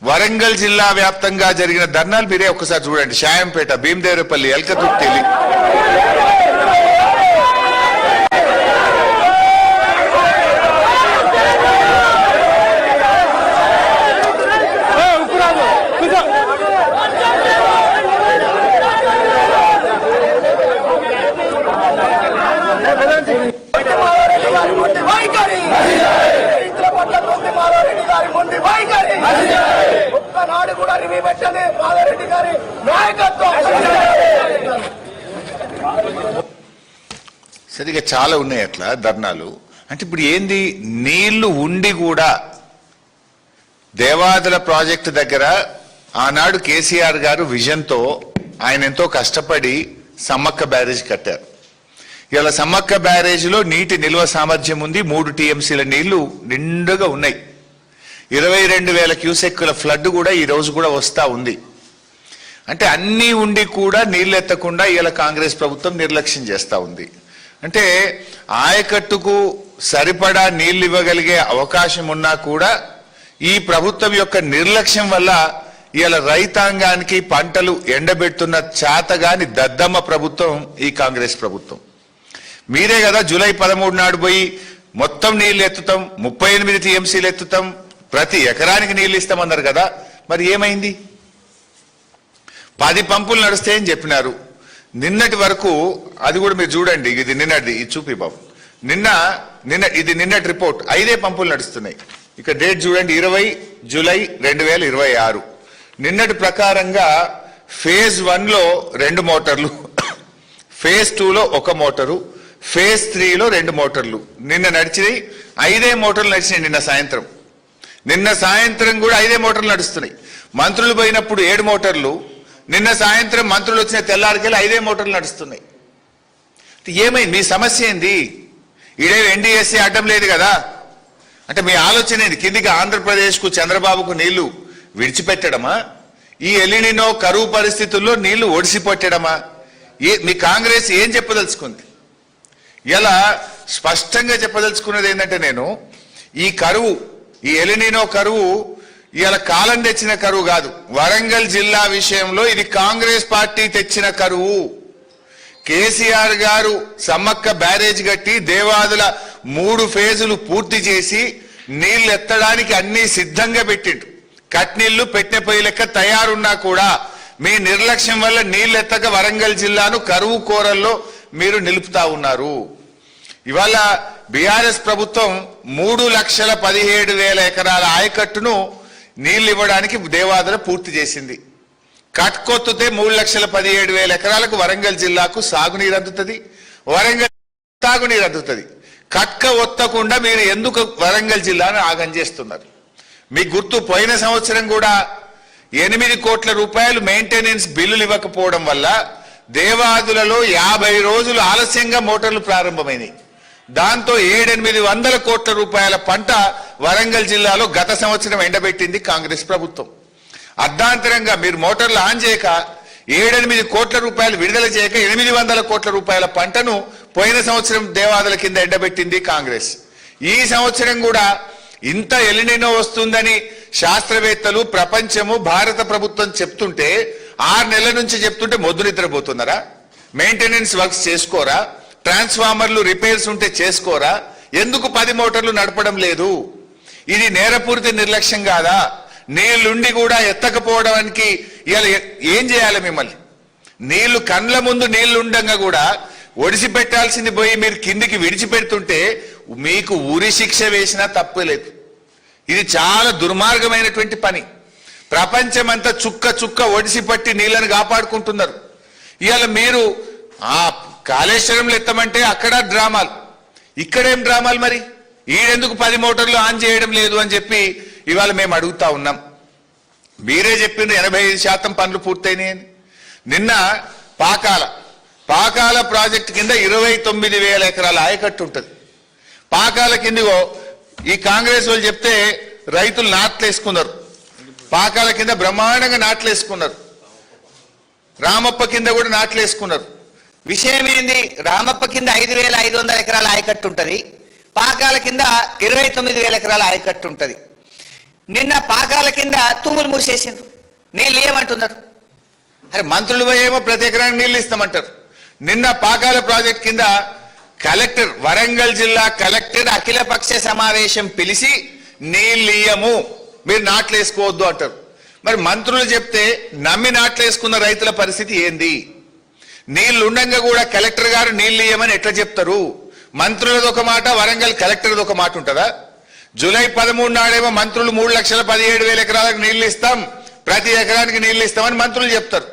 వరంగల్ జిల్లా వ్యాప్తంగా జరిగిన ధర్నాలు మీరే ఒక్కసారి చూడండి. షాయంపేట, భీమదేవరపల్లి, ఎల్కతుర్తి, సరిగా చాలా ఉన్నాయి అట్లా ధర్నాలు. అంటే ఇప్పుడు ఏంది, నీళ్లు ఉండి కూడా దేవాదుల ప్రాజెక్టు దగ్గర ఆనాడు కేసీఆర్ గారు విజన్తో ఆయన ఎంతో కష్టపడి సమ్మక్క బ్యారేజ్ కట్టారు. ఇలా సమ్మక్క బ్యారేజ్లో నీటి నిల్వ సామర్థ్యం ఉంది. 3 టీఎంసీల నీళ్లు నిండుగా ఉన్నాయి. 22,000 క్యూసెక్కుల ఫ్లడ్ కూడా ఈ రోజు కూడా వస్తా ఉంది. అంటే అన్నీ ఉండి కూడా నీళ్ళు ఎత్తకుండా ఇలా కాంగ్రెస్ ప్రభుత్వం నిర్లక్ష్యం చేస్తూ ఉంది. అంటే ఆయకట్టుకు సరిపడా నీళ్లు ఇవ్వగలిగే అవకాశం ఉన్నా కూడా ఈ ప్రభుత్వం యొక్క నిర్లక్ష్యం వల్ల ఇలా రైతాంగానికి పంటలు ఎండబెడుతున్న చేతగాని దద్దమ్మ ప్రభుత్వం ఈ కాంగ్రెస్ ప్రభుత్వం. మీరే కదా జూలై 13 నాడు పోయి మొత్తం నీళ్లు ఎత్తుతాం, 38 టీఎంసీలు ఎత్తుతాం, ప్రతి ఎకరానికి నీళ్లు ఇస్తామన్నారు కదా. మరి ఏమైంది? 10 పంపులు నడుస్తాయని చెప్పినారు. నిన్నటి వరకు అది కూడా మీరు చూడండి. ఇది నిన్నటి, ఇది చూపి బాబు. ఇది నిన్నటి రిపోర్ట్. 5 పంపులు నడుస్తున్నాయి. ఇక డేట్ చూడండి, 20 జూలై 2026. నిన్నటి ప్రకారంగా ఫేజ్ 1లో 2 మోటార్లు, ఫేజ్ 2లో 1 మోటారు, ఫేజ్ 3లో 2 మోటార్లు. నిన్న నడిచినాయి 5 మోటార్లు నడిచినాయి. నిన్న సాయంత్రం కూడా 5 మోటార్లు నడుస్తున్నాయి. మంత్రులు పోయినప్పుడు 7 మోటార్లు, నిన్న సాయంత్రం మంత్రులు వచ్చిన తెల్లారికెళ్ళి 5 మోటార్లు నడుస్తున్నాయి. ఏమైంది? మీ సమస్య ఏంది? ఇదే ఎన్డీఎస్సీ అడ్డం లేదు కదా. అంటే మీ ఆలోచన ఏంది? కిందికి ఆంధ్రప్రదేశ్కు చంద్రబాబుకు నీళ్లు విడిచిపెట్టడమా? ఈ ఎలినినో కరువు పరిస్థితుల్లో నీళ్లు ఒడిసిపెట్టడమా? మీ కాంగ్రెస్ ఏం చెప్పదలుచుకుంది? ఇలా స్పష్టంగా చెప్పదలుచుకున్నది ఏంటంటే, నేను ఈ కరువు, ఈ ఎలినినో కరువు ఇలా కాలం తెచ్చిన కరువు కాదు. వరంగల్ జిల్లా విషయంలో ఇది కాంగ్రెస్ పార్టీ తెచ్చిన కరువు. కేసీఆర్ గారు సమ్మక్క బ్యారేజ్ కట్టి దేవాదుల 3 ఫేజులు పూర్తి చేసి నీళ్లు ఎత్తడానికి అన్ని సిద్ధంగా పెట్టిండు. కట్నీళ్లు పెట్టే పొయ్యి లెక్క తయారున్నా కూడా మీ నిర్లక్ష్యం వల్ల నీళ్లు ఎత్తక వరంగల్ జిల్లాను కరువు కోరల్లో మీరు నిలుపుతా ఉన్నారు. ఇవాళ బీఆర్ఎస్ ప్రభుత్వం 3,17,000 ఎకరాల ఆయకట్టును నీళ్లు ఇవ్వడానికి దేవాదుల పూర్తి చేసింది. కట్కొత్తుతే 3,17,000 ఎకరాలకు వరంగల్ జిల్లాకు సాగునీరు అందుతుంది, వరంగల్ తాగునీరు అందుతుంది. కట్క ఒత్తకుండా మీరు ఎందుకు వరంగల్ జిల్లాను ఆగం చేస్తున్నారు? మీకు గుర్తు, పోయిన సంవత్సరం కూడా 8 కోట్ల రూపాయలు మెయింటెనెన్స్ బిల్లులు ఇవ్వకపోవడం వల్ల దేవాదులలో 50 రోజులు ఆలస్యంగా మోటార్లు ప్రారంభమైనాయి. దాంతో 700-800 కోట్ల రూపాయల పంట వరంగల్ జిల్లాలో గత సంవత్సరం ఎండబెట్టింది కాంగ్రెస్ ప్రభుత్వం. అర్ధాంతరంగా మీరు మోటార్లు ఆన్ చేయక 7-8 కోట్ల రూపాయలు విడుదల చేయక 800 కోట్ల రూపాయల పంటను పోయిన సంవత్సరం దేవాదుల కింద ఎండబెట్టింది కాంగ్రెస్. ఈ సంవత్సరం కూడా ఇంత ఎలినినో వస్తుందని శాస్త్రవేత్తలు, ప్రపంచము, భారత ప్రభుత్వం చెప్తుంటే 6 నెలల నుంచి చెప్తుంటే మొద్దు నిద్రపోతున్నారా? మెయింటెనెన్స్ వర్క్స్ చేసుకోరా? ట్రాన్స్ఫార్మర్లు రిపేర్స్ ఉంటే చేసుకోరా? ఎందుకు 10 మోటార్లు నడపడం లేదు? ఇది నేరపూరిత నిర్లక్ష్యం కాదా? నీళ్లుండి కూడా ఎత్తకపోవడానికి ఇలా ఏం చేయాలి? మిమ్మల్ని నీళ్లు కండ్ల ముందు నీళ్లుండగా కూడా ఒడిసిపెట్టాల్సింది పోయి మీరు కిందికి విడిచిపెడుతుంటే మీకు ఉరి శిక్ష వేసినా తప్పులేదు. ఇది చాలా దుర్మార్గమైనటువంటి పని. ప్రపంచమంతా చుక్క చుక్క ఒడిసిపట్టి నీళ్లను కాపాడుకుంటున్నారు. ఇవాళ మీరు ఆ కాళేశ్వరంలో ఎత్తమంటే అక్కడ డ్రామాలు, ఇక్కడేం డ్రామాలు? మరి ఈడెందుకు 10 మోటార్లు ఆన్ చేయడం లేదు అని చెప్పి ఇవాళ మేము అడుగుతా ఉన్నాం. మీరే చెప్పిండ్రు 85% పనులు పూర్తయినాయని. నిన్న పాకాల ప్రాజెక్టు కింద 29,000 ఎకరాల ఆయకట్టు ఉంటుంది. పాకాల కిందిగో ఈ కాంగ్రెస్ వాళ్ళు చెప్తే రైతులు నాట్లేసుకున్నారు. పాకాల కింద బ్రహ్మాండంగా నాట్లేసుకున్నారు. రామప్ప కింద కూడా నాట్లేసుకున్నారు. విషయం ఏంది? రామప్ప కింద 5,500 ఎకరాల ఆయకట్టు ఉంటుంది, పాకాల కింద 29,000 ఎకరాల ఆయకట్టు ఉంటుంది. నిన్న పాకాల కింద తూములు మూసేసిండ్రు, నీళ్ళు ఏమంటున్నారు? అరే మంత్రులు ఏమో ప్రతి ఎకరానికి నీళ్లు ఇస్తామంటారు. నిన్న పాకాల ప్రాజెక్ట్ కింద కలెక్టర్, వరంగల్ జిల్లా కలెక్టర్ అఖిలపక్ష సమావేశం పిలిచి నీళ్ళు ఇయ్యము, మీరు నాట్లు వేసుకోవద్దు అంటారు. మరి మంత్రులు చెప్తే నమ్మి నాట్లు వేసుకున్న రైతుల పరిస్థితి ఏంది? నీళ్లు ఉండంగా కూడా కలెక్టర్ గారు నీళ్లు ఇయ్యమని ఎట్లా చెప్తారు? మంత్రులది ఒక మాట, వరంగల్ కలెక్టర్ది ఒక మాట ఉంటుందా? జూలై 13 నాడేమో మంత్రులు 3,17,000 ఎకరాలకు నీళ్లు ఇస్తాం, ప్రతి ఎకరానికి నీళ్లు ఇస్తామని మంత్రులు చెప్తారు.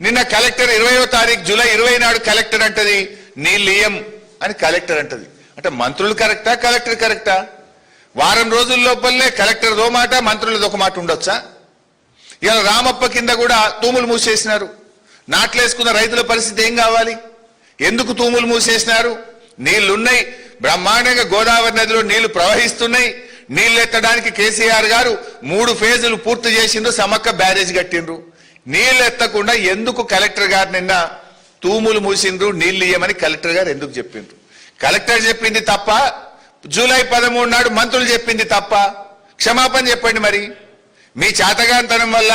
నిన్న కలెక్టర్ 20వ తారీఖు జూలై 20 నాడు కలెక్టర్ అంటది నీళ్లు ఇయ్యం అని కలెక్టర్ అంటది. అంటే మంత్రులు కరెక్టా, కలెక్టర్ కరెక్టా? వారం రోజుల లోపలనే కలెక్టర్దో మాట, మంత్రులది ఒక మాట ఉండొచ్చా? ఇలా రామప్ప కింద కూడా తూములు మూసేసినారు. నాట్లేసుకున్న రైతుల పరిస్థితి ఏం కావాలి? ఎందుకు తూములు మూసేసినారు? నీళ్లున్నాయి, బ్రహ్మాండంగా గోదావరి నదిలో నీళ్లు ప్రవహిస్తున్నాయి. నీళ్లు ఎత్తడానికి కేసీఆర్ గారు 3 ఫేజులు పూర్తి చేసిండ్రు, సమ్మక్క బ్యారేజ్ కట్టిండ్రు. నీళ్లు ఎత్తకుండా ఎందుకు కలెక్టర్ గారు నిన్న తూములు మూసిండ్రు, నీళ్లు ఇయ్యమని కలెక్టర్ గారు ఎందుకు చెప్పిండ్రు? కలెక్టర్ చెప్పింది తప్ప, జూలై 13 నాడు మంత్రులు చెప్పింది తప్ప? క్షమాపణ చెప్పండి. మరి మీ చేతగాంతనం వల్ల,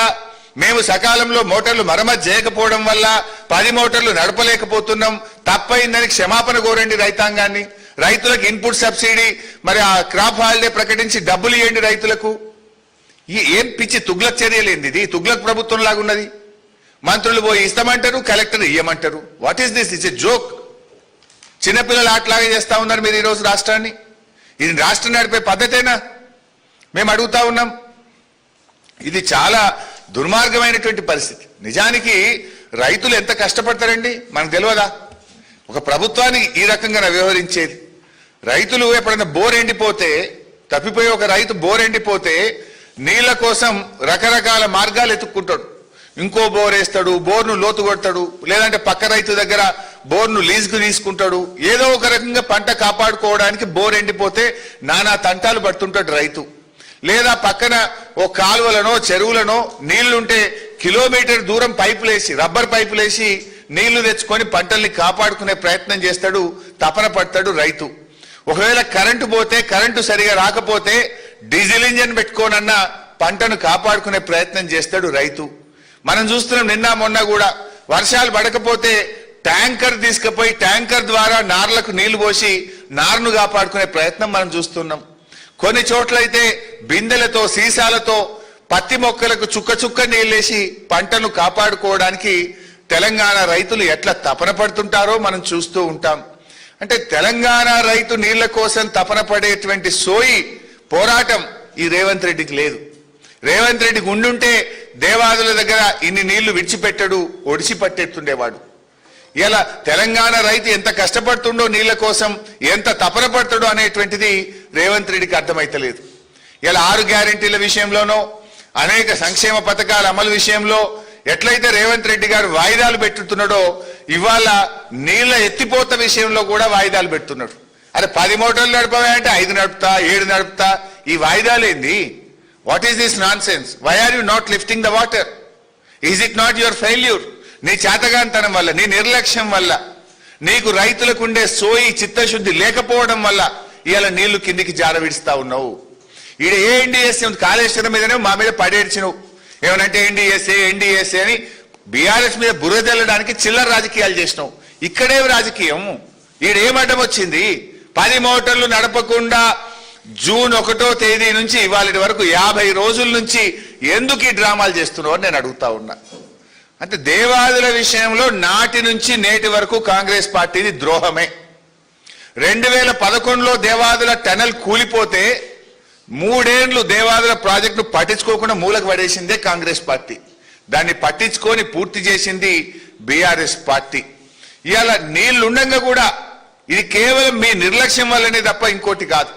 మేము సకాలంలో మోటార్లు మరమ్మతు చేయకపోవడం వల్ల 10 మోటార్లు నడపలేకపోతున్నాం, తప్పైందని క్షమాపణ కోరండి రైతాంగాన్ని. రైతులకు ఇన్పుట్ సబ్సిడీ, మరి ఆ క్రాప్ హాలిడే ప్రకటించి డబ్బులు ఇవ్వండి రైతులకు. ఈ ఏం పిచ్చి తుగ్లక్ చర్యలేంది ఇది? తుగ్లక్ ప్రభుత్వం లాగున్నది. మంత్రులు పోయి ఇస్తామంటారు, కలెక్టర్ ఇయ్యమంటారు. What is this? It's a joke. చిన్నపిల్లలు ఆటలాగా చేస్తా ఉన్నారు మీరు ఈరోజు రాష్ట్రాన్ని. ఇది రాష్ట్రం నడిపే పద్ధతేనా? మేము అడుగుతా ఉన్నాం. ఇది చాలా దుర్మార్గమైనటువంటి పరిస్థితి. నిజానికి రైతులు ఎంత కష్టపడతారండి మనకు తెలియదా? ఒక ప్రభుత్వానికి ఈ రకంగా వ్యవహరించేది. రైతులు ఎప్పుడైనా బోర్ ఎండిపోతే, తప్పిపోయి ఒక రైతు బోర్ ఎండిపోతే నీళ్ల కోసం రకరకాల మార్గాలు ఎత్తుక్కుంటాడు. ఇంకో బోర్ వేస్తాడు, బోర్ను లోతు కొడతాడు, లేదంటే పక్క రైతు దగ్గర బోర్ను లీజుకు తీసుకుంటాడు. ఏదో ఒక రకంగా పంట కాపాడుకోవడానికి బోర్ ఎండిపోతే నానా తంటాలు పడుతుంటాడు రైతు. లేదా పక్కన ఓ కాలువలనో చెరువులనో నీళ్లుంటే కిలోమీటర్ దూరం పైపులేసి, రబ్బర్ పైపులేసి నీళ్లు తెచ్చుకొని పంటల్ని కాపాడుకునే ప్రయత్నం చేస్తాడు, తపన పడతాడు రైతు. ఒకవేళ కరెంటు పోతే, కరెంటు సరిగా రాకపోతే డీజిల్ ఇంజన్ పెట్టుకోనన్నా పంటను కాపాడుకునే ప్రయత్నం చేస్తాడు రైతు. మనం చూస్తున్నాం, నిన్న మొన్న కూడా వర్షాలు పడకపోతే ట్యాంకర్ తీసుకుపోయి ట్యాంకర్ ద్వారా నార్లకు నీళ్లు పోసి నారును కాపాడుకునే ప్రయత్నం మనం చూస్తున్నాం. కొన్ని చోట్లయితే బిందెలతో, సీసాలతో పత్తి మొక్కలకు చుక్క చుక్క నీళ్ళేసి పంటను కాపాడుకోవడానికి తెలంగాణ రైతులు ఎట్లా తపన పడుతుంటారో మనం చూస్తూ ఉంటాం. అంటే తెలంగాణ రైతు నీళ్ల కోసం తపన పడేటువంటి సోయి పోరాటం ఈ రేవంత్ రెడ్డికి లేదు. రేవంత్ రెడ్డికి ఉండుంటే దేవాదుల దగ్గర ఇన్ని నీళ్లు విడిచిపెట్టడు, ఒడిచి పట్టేస్తుండేవాడు. ఇలా తెలంగాణ రైతు ఎంత కష్టపడుతుండో నీళ్ల కోసం, ఎంత తపన పడుతుండో అనేటువంటిది రేవంత్ రెడ్డికి అర్థమైతలేదు. ఇలా 6 గ్యారెంటీల విషయంలోనో, అనేక సంక్షేమ పథకాల అమలు విషయంలో ఎట్లయితే రేవంత్ రెడ్డి గారు వాయిదాలు పెట్టుతున్నాడో, ఇవాళ నీళ్ల ఎత్తిపోత విషయంలో కూడా వాయిదాలు పెడుతున్నాడు. అరే 10 మోటార్లు నడపవా అంటే 5 నడుపుతా, 7 నడుపుతా. ఈ వాయిదాలు ఏంది? What is this nonsense? Why are you not lifting the water? Is it not your failure? నీ చేతగాంతనం వల్ల, నీ నిర్లక్ష్యం వల్ల, నీకు రైతులకు ఉండే సోయి చిత్తశుద్ధి లేకపోవడం వల్ల ఇవాళ నీళ్లు కిందికి జారవిడుస్తా ఉన్నావు. ఈడ ఏ ఎన్డీఎస్ఏ కాళేశ్వరం మీదనే మా మీద పడేడ్చినవు. ఏమనంటే ఎన్డీఎస్ఏ అని బీఆర్ఎస్ మీద బురదల్లడానికి చిల్లర రాజకీయాలు చేసినావు. ఇక్కడే రాజకీయం. ఈడేం అడ్డం వచ్చింది? 10 మోటార్లు నడపకుండా జూన్ 1వ తేదీ నుంచి ఇవాళ వరకు 50 రోజుల నుంచి ఎందుకు ఈ డ్రామాలు చేస్తున్నావు అని నేను అడుగుతా ఉన్నా. అంటే దేవాదుల విషయంలో నాటి నుంచి నేటి వరకు కాంగ్రెస్ పార్టీది ద్రోహమే. 2011లో దేవాదుల టనల్ కూలిపోతే 3 ఏళ్లు దేవాదుల ప్రాజెక్టును పట్టించుకోకుండా మూలకు పడేసిందే కాంగ్రెస్ పార్టీ. దాన్ని పట్టించుకొని పూర్తి చేసింది బీఆర్ఎస్ పార్టీ. ఇవాళ నీళ్లుండగా కూడా ఇది కేవలం మీ నిర్లక్ష్యం వల్లనే తప్ప ఇంకోటి కాదు.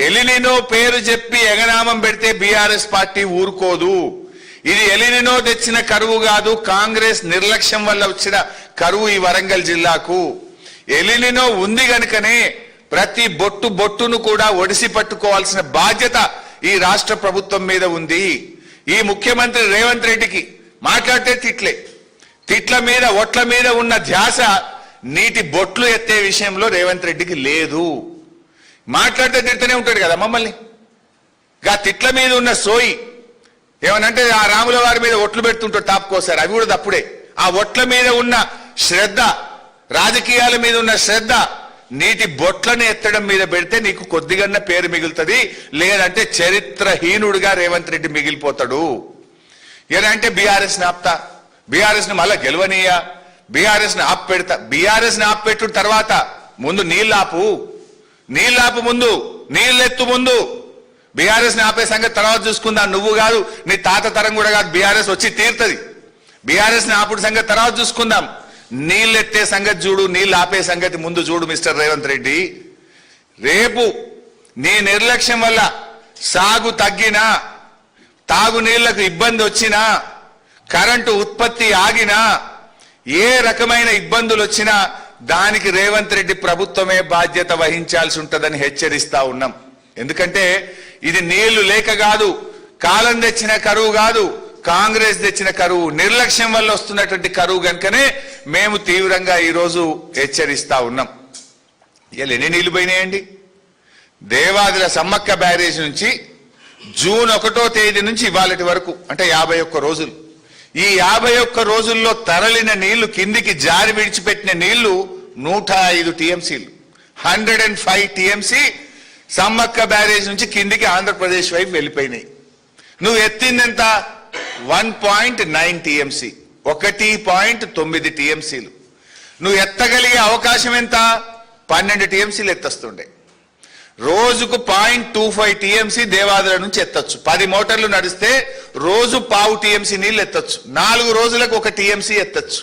ఎలినినో పేరు చెప్పి ఎగనామం పెడితే బీఆర్ఎస్ పార్టీ ఊరుకోదు. ఇది ఎలినినో తెచ్చిన కరువు కాదు, కాంగ్రెస్ నిర్లక్ష్యం వల్ల వచ్చిన కరువు ఈ వరంగల్ జిల్లాకు. ఎలినినో ఉంది గనుకనే ప్రతి బొట్టును కూడా ఒడిసి పట్టుకోవాల్సిన బాధ్యత ఈ రాష్ట్ర ప్రభుత్వం మీద ఉంది. ఈ ముఖ్యమంత్రి రేవంత్ రెడ్డికి మాట్లాడితే తిట్ల మీద, ఒట్ల మీద ఉన్న ధ్యాస నీటి బొట్లు ఎత్తే విషయంలో రేవంత్ రెడ్డికి లేదు. మాట్లాడితే తిడుతూనే ఉంటాడు కదా మమ్మల్ని. గా తిట్ల మీద ఉన్న సోయి ఏమనంటే ఆ రాముల వారి మీద ఒట్లు పెడుతుంటారు తాపుకోసారి, అవి కూడా తప్పుడే. ఆ ఒట్ల మీద ఉన్న శ్రద్ధ, రాజకీయాల మీద ఉన్న శ్రద్ధ నీటి బొట్లను ఎత్తడం మీద పెడితే నీకు కొద్దిగన్న పేరు మిగులుతుంది, లేదంటే చరిత్రహీనుడిగా రేవంత్ రెడ్డి మిగిలిపోతాడు. ఏదంటే బీఆర్ఎస్ ని ఆపుతా, బీఆర్ఎస్ ని మళ్ళా గెలవనీయా, బీఆర్ఎస్ ని ఆపు పెడతా. బీఆర్ఎస్ ని ఆపు పెట్టు తర్వాత ముందు నీళ్ళాపు, ముందు నీళ్ళెత్తు, ముందు బీఆర్ఎస్ ని ఆపే సంగతి తర్వాత చూసుకుందా. నువ్వు కాదు, నీ తాత తరం కూడా కాదు, బీఆర్ఎస్ వచ్చి తీరుతుంది. బీఆర్ఎస్ ని ఆపుడు సంగతి తర్వాత చూసుకుందాం. నీళ్ళెత్తే సంగతి చూడు, నీళ్ళు ఆపే సంగతి ముందు చూడు మిస్టర్ రేవంత్ రెడ్డి. రేపు నీ నిర్లక్ష్యం వల్ల సాగు తగ్గినా, తాగునీళ్లకు ఇబ్బంది వచ్చినా, కరెంటు ఉత్పత్తి ఆగినా, ఏ రకమైన ఇబ్బందులు వచ్చినా దానికి రేవంత్ రెడ్డి ప్రభుత్వమే బాధ్యత వహించాల్సి ఉంటుందని హెచ్చరిస్తా ఉన్నాం. ఎందుకంటే ఇది నీళ్లు లేక కాదు, కాలం తెచ్చిన కరువు కాదు, కాంగ్రెస్ తెచ్చిన కరువు, నిర్లక్ష్యం వల్ల వస్తున్నటువంటి కరువు కనుకనే మేము తీవ్రంగా ఈరోజు హెచ్చరిస్తా ఉన్నాం. ఇలా ఎన్ని నీళ్లు పోయినాయండి? దేవాదుల సమ్మక్క బ్యారేజ్ నుంచి జూన్ 1వ తేదీ నుంచి ఇవాళటి వరకు అంటే 51 రోజులు. ఈ 51 రోజుల్లో తరలిన నీళ్లు, కిందికి జారి విడిచిపెట్టిన నీళ్లు 105 టీఎంసీలు, 105 టీఎంసీ సమ్మక్క బ్యారేజ్ నుంచి కిందికి ఆంధ్రప్రదేశ్ వైపు వెళ్ళిపోయినాయి. నువ్వు ఎత్తిందెంత? 1.9 టీఎంసీ, 1.9 టీఎంసీలు. నువ్వు ఎత్తగలిగే అవకాశం ఎంత? 12 టీఎంసీలు ఎత్తొస్తుండే. రోజుకు 0.25 టీఎంసీ దేవాదుల నుంచి ఎత్తొచ్చు. 10 మోటార్లు నడిస్తే రోజు 0.5 టీఎంసీ నీళ్లు ఎత్తొచ్చు. 4 రోజులకు 1 టీఎంసీ ఎత్తొచ్చు.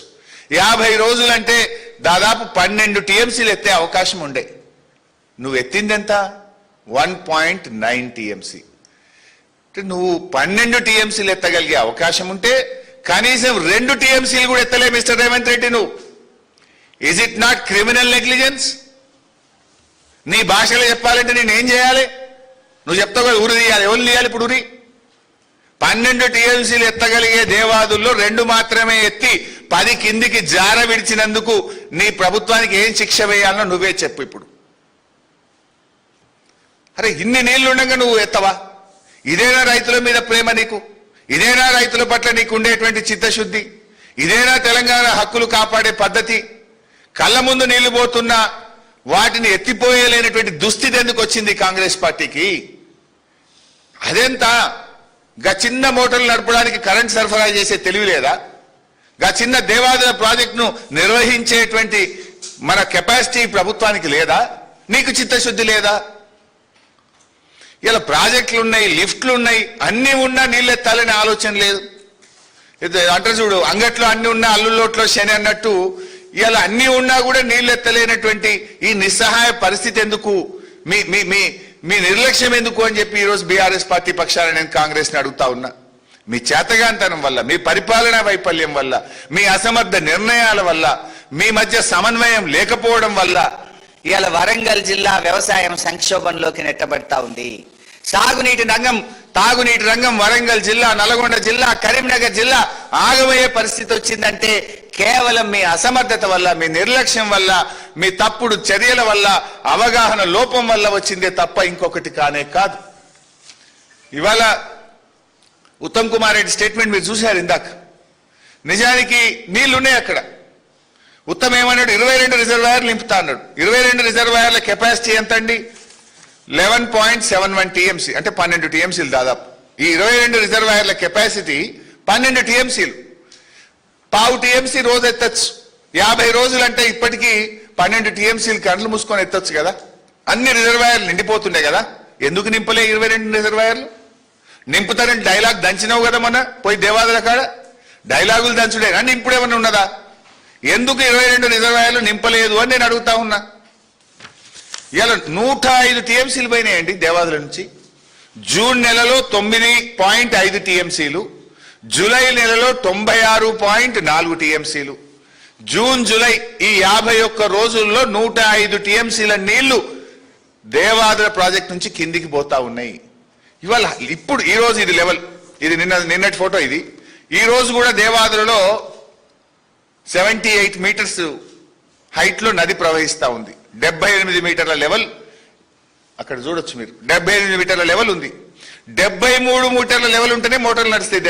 50 రోజులంటే దాదాపు 12 టీఎంసీలు ఎత్తే అవకాశం ఉండే. నువ్వు ఎత్తిందెంత? 1.9 టీఎంసీ. నువ్వు 12 టీఎంసీలు ఎత్తగలిగే అవకాశం ఉంటే కనీసం 2 టీఎంసీలు కూడా ఎత్తలే మిస్టర్ రేవంత్ రెడ్డి నువ్వు. Is it not criminal negligence? నీ భాషలో చెప్పాలంటే నేనేం చేయాలి? నువ్వు చెప్తావు కదా ఉరి తీయాలి. ఎవరు తీయాలి ఇప్పుడు ఉరి? 12 టీఎంసీలు ఎత్తగలిగే దేవాదుల్లో 2 మాత్రమే ఎత్తి 10 కిందికి జార విడిచినందుకు నీ ప్రభుత్వానికి ఏం శిక్ష వేయాలనో నువ్వే చెప్పు ఇప్పుడు. అరే ఇన్ని నీళ్లు ఉండగా నువ్వు ఎత్తవా? ఇదేనా రైతుల మీద ప్రేమ నీకు? ఇదేనా రైతుల పట్ల నీకు ఉండేటువంటి చిత్తశుద్ధి? ఇదేనా తెలంగాణ హక్కులు కాపాడే పద్ధతి? కళ్ళ ముందు నీళ్లు పోతున్నా వాటిని ఎత్తిపోయలేనటువంటి దుస్థితి ఎందుకు వచ్చింది కాంగ్రెస్ పార్టీకి? అదెంత? గా చిన్న మోటార్లు నడపడానికి కరెంట్ సరఫరా చేసే తెలివి లేదా? గా చిన్న దేవాదుల ప్రాజెక్టును నిర్వహించేటువంటి మన కెపాసిటీ ప్రభుత్వానికి లేదా? నీకు చిత్తశుద్ధి లేదా? ఇలా ప్రాజెక్టులు ఉన్నాయి, లిఫ్ట్లు ఉన్నాయి, అన్ని ఉన్నా నీళ్ళు ఎత్తాలనే ఆలోచన లేదు. అంటే చూడు, అంగట్లో అన్ని ఉన్నా అల్లులోట్లో శని అన్నట్టు ఇలా అన్ని ఉన్నా కూడా నీళ్ళు ఎత్తలేనటువంటి ఈ నిస్సహాయ పరిస్థితి ఎందుకు? మీ మీ మీ మీ నిర్లక్ష్యం ఎందుకు అని చెప్పి ఈరోజు బీఆర్ఎస్ పార్టీ పక్షాన నేను కాంగ్రెస్ని అడుగుతా ఉన్నా. మీ చేతగాంతనం వల్ల, మీ పరిపాలనా వైఫల్యం వల్ల, మీ అసమర్థ నిర్ణయాల వల్ల, మీ మధ్య సమన్వయం లేకపోవడం వల్ల ఇవాళ వరంగల్ జిల్లా వ్యవసాయం సంక్షోభంలోకి నెట్టబడతా ఉంది. తాగునీటి రంగం వరంగల్ జిల్లా, నల్గొండ జిల్లా, కరీంనగర్ జిల్లా ఆగమయ్యే పరిస్థితి వచ్చిందంటే కేవలం మీ అసమర్థత వల్ల, మీ నిర్లక్ష్యం వల్ల, మీ తప్పుడు చర్యల వల్ల, అవగాహన లోపం వల్ల వచ్చిందే తప్ప ఇంకొకటి కానే కాదు. ఇవాళ ఉత్తమ్ కుమార్ రెడ్డి స్టేట్మెంట్ మీరు చూశారు ఇందాక. నిజానికి నీళ్లున్నాయి అక్కడ. ఉత్తమ్ ఏమన్నాడు? 22 రిజర్వాయర్లు నింపుతా అన్నాడు. 22 రిజర్వాయర్ల కెపాసిటీ ఎంత అండి? 11.71 టీఎంసీ, అంటే 12 టీఎంసీలు దాదాపు. ఈ 22 రిజర్వాయర్ల కెపాసిటీ 12 టీఎంసీలు. 0.5 టీఎంసీ రోజు ఎత్తచ్చు. 50 రోజులు అంటే ఇప్పటికీ 12 టీఎంసీలు కళ్ళు మూసుకొని ఎత్తొచ్చు కదా. అన్ని రిజర్వాయర్లు నిండిపోతుండే కదా. ఎందుకు నింపలే 22 రిజర్వాయర్లు? నింపుతారని డైలాగ్ దంచినావు కదా మొన్న పోయి దేవాదుల కాడ. డైలాగులు దంచుడే కానీ నింపుడేమన్నా ఉన్నదా? ఎందుకు 22 రిజర్వాయర్లు నింపలేదు అని నేను అడుగుతా ఉన్నా. ఇలా 105 టీఎంసీలు పోయినాయండి దేవాదుల నుంచి. జూన్ నెలలో 9.5 టీఎంసీలు, జూలై నెలలో 96.4 టీఎంసీలు. జూన్ జూలై ఈ 51 రోజుల్లో 105 టీఎంసీల నీళ్లు దేవాదుల ప్రాజెక్ట్ నుంచి కిందికి పోతా ఉన్నాయి. ఇవాళ ఇప్పుడు ఈ రోజు ఇది లెవెల్, ఇది నిన్నటి ఫోటో. ఇది ఈ రోజు కూడా దేవాదులలో 78 మీటర్స్ హైట్ లో నది ప్రవహిస్తా ఉంది. 78 మీటర్ల లెవెల్ అక్కడ చూడొచ్చు మీరు. 78 మీటర్ల లెవెల్ ఉంది. 73 మీటర్ల లెవెల్ ఉంటేనే మోటార్లు నడుస్తాయి